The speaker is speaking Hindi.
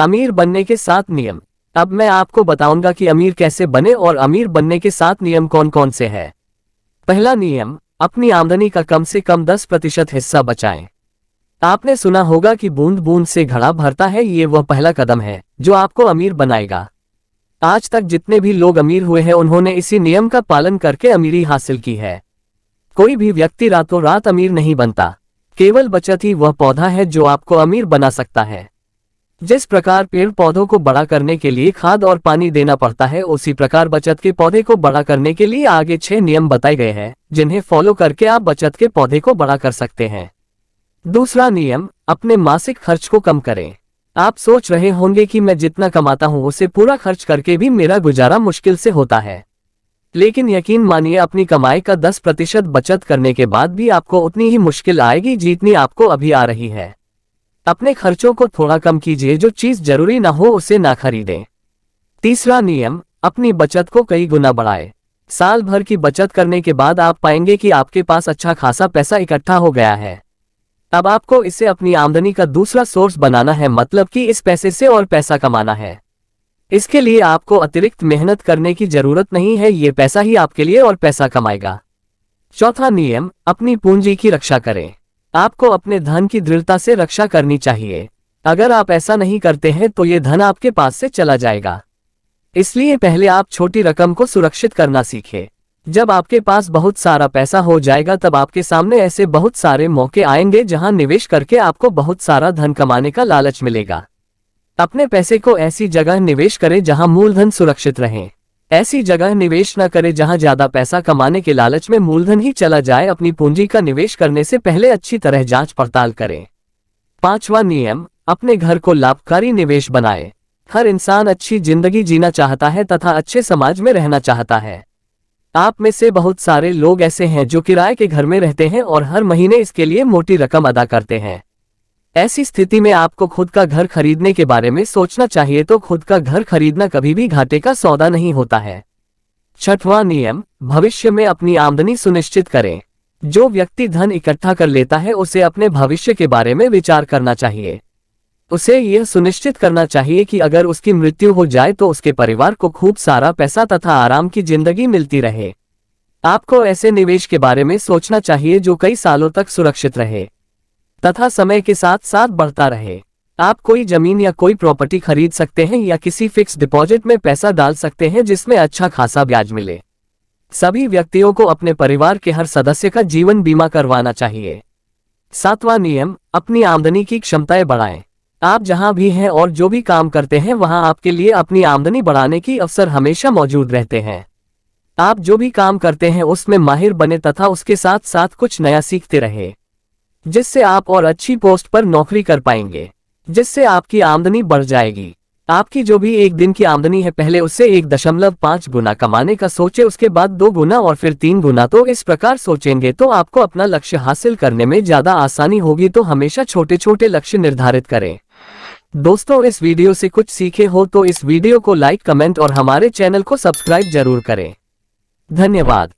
अमीर बनने के 7 नियम। अब मैं आपको बताऊंगा कि अमीर कैसे बने और अमीर बनने के 7 नियम कौन कौन से हैं। पहला नियम, अपनी आमदनी का कम से कम 10% हिस्सा बचाएं। आपने सुना होगा कि बूंद बूंद से घड़ा भरता है, ये वह पहला कदम है जो आपको अमीर बनाएगा। आज तक जितने भी लोग अमीर हुए हैं उन्होंने इसी नियम का पालन करके अमीरी हासिल की है। कोई भी व्यक्ति रातों रात अमीर नहीं बनता, केवल बचत ही वह पौधा है जो आपको अमीर बना सकता है। जिस प्रकार पेड़ पौधों को बड़ा करने के लिए खाद और पानी देना पड़ता है, उसी प्रकार बचत के पौधे को बड़ा करने के लिए आगे 6 नियम बताए गए हैं, जिन्हें फॉलो करके आप बचत के पौधे को बड़ा कर सकते हैं। दूसरा नियम, अपने मासिक खर्च को कम करें। आप सोच रहे होंगे कि मैं जितना कमाता हूं उसे पूरा खर्च करके भी मेरा गुजारा मुश्किल से होता है, लेकिन यकीन मानिए अपनी कमाई का 10% बचत करने के बाद भी आपको उतनी ही मुश्किल आएगी जितनी आपको अभी आ रही है। अपने खर्चों को थोड़ा कम कीजिए, जो चीज जरूरी ना हो उसे ना खरीदें। तीसरा नियम, अपनी बचत को कई गुना बढ़ाएं। साल भर की बचत करने के बाद आप पाएंगे कि आपके पास अच्छा खासा पैसा इकट्ठा हो गया है। अब आपको इसे अपनी आमदनी का दूसरा सोर्स बनाना है, मतलब कि इस पैसे से और पैसा कमाना है। इसके लिए आपको अतिरिक्त मेहनत करने की जरूरत नहीं है, ये पैसा ही आपके लिए और पैसा कमाएगा। चौथा नियम, अपनी पूंजी की रक्षा करें। आपको अपने धन की दृढ़ता से रक्षा करनी चाहिए। अगर आप ऐसा नहीं करते हैं तो ये धन आपके पास से चला जाएगा। इसलिए पहले आप छोटी रकम को सुरक्षित करना सीखें। जब आपके पास बहुत सारा पैसा हो जाएगा तब आपके सामने ऐसे बहुत सारे मौके आएंगे जहां निवेश करके आपको बहुत सारा धन कमाने का लालच मिलेगा। अपने पैसे को ऐसी जगह निवेश करें जहां मूलधन सुरक्षित रहे। ऐसी जगह निवेश न करें जहां ज्यादा पैसा कमाने के लालच में मूलधन ही चला जाए। अपनी पूंजी का निवेश करने से पहले अच्छी तरह जांच पड़ताल करें। पांचवा नियम, अपने घर को लाभकारी निवेश बनाएं। हर इंसान अच्छी जिंदगी जीना चाहता है तथा अच्छे समाज में रहना चाहता है। आप में से बहुत सारे लोग ऐसे हैं जो किराए के घर में रहते हैं और हर महीने इसके लिए मोटी रकम अदा करते हैं। ऐसी स्थिति में आपको खुद का घर खरीदने के बारे में सोचना चाहिए। तो खुद का घर खरीदना कभी भी घाटे का सौदा नहीं होता है। छठवां नियम, भविष्य में अपनी आमदनी सुनिश्चित करें। जो व्यक्ति धन इकट्ठा कर लेता है उसे अपने भविष्य के बारे में विचार करना चाहिए। उसे यह सुनिश्चित करना चाहिए कि अगर उसकी मृत्यु हो जाए तो उसके परिवार को खूब सारा पैसा तथा आराम की जिंदगी मिलती रहे। आपको ऐसे निवेश के बारे में सोचना चाहिए जो कई सालों तक सुरक्षित रहे तथा समय के साथ साथ बढ़ता रहे। आप कोई जमीन या कोई प्रॉपर्टी खरीद सकते हैं या किसी फिक्स डिपॉजिट में पैसा डाल सकते हैं जिसमें अच्छा खासा ब्याज मिले। सभी व्यक्तियों को अपने परिवार के हर सदस्य का जीवन बीमा करवाना चाहिए। सातवां नियम, अपनी आमदनी की क्षमताएं बढ़ाएं। आप जहां भी हैं और जो भी काम करते हैं वहां आपके लिए अपनी आमदनी बढ़ाने की अवसर हमेशा मौजूद रहते हैं। आप जो भी काम करते हैं उसमें माहिर बने तथा उसके साथ साथ कुछ नया सीखते रहे, जिससे आप और अच्छी पोस्ट पर नौकरी कर पाएंगे, जिससे आपकी आमदनी बढ़ जाएगी। आपकी जो भी एक दिन की आमदनी है पहले उससे 1.5 गुना कमाने का सोचे, उसके बाद 2 गुना और फिर 3 गुना। तो इस प्रकार सोचेंगे तो आपको अपना लक्ष्य हासिल करने में ज्यादा आसानी होगी। तो हमेशा छोटे छोटे लक्ष्य निर्धारित करें। दोस्तों, इस वीडियो से कुछ सीखे हो तो इस वीडियो को लाइक, कमेंट और हमारे चैनल को सब्सक्राइब जरूर करें। धन्यवाद।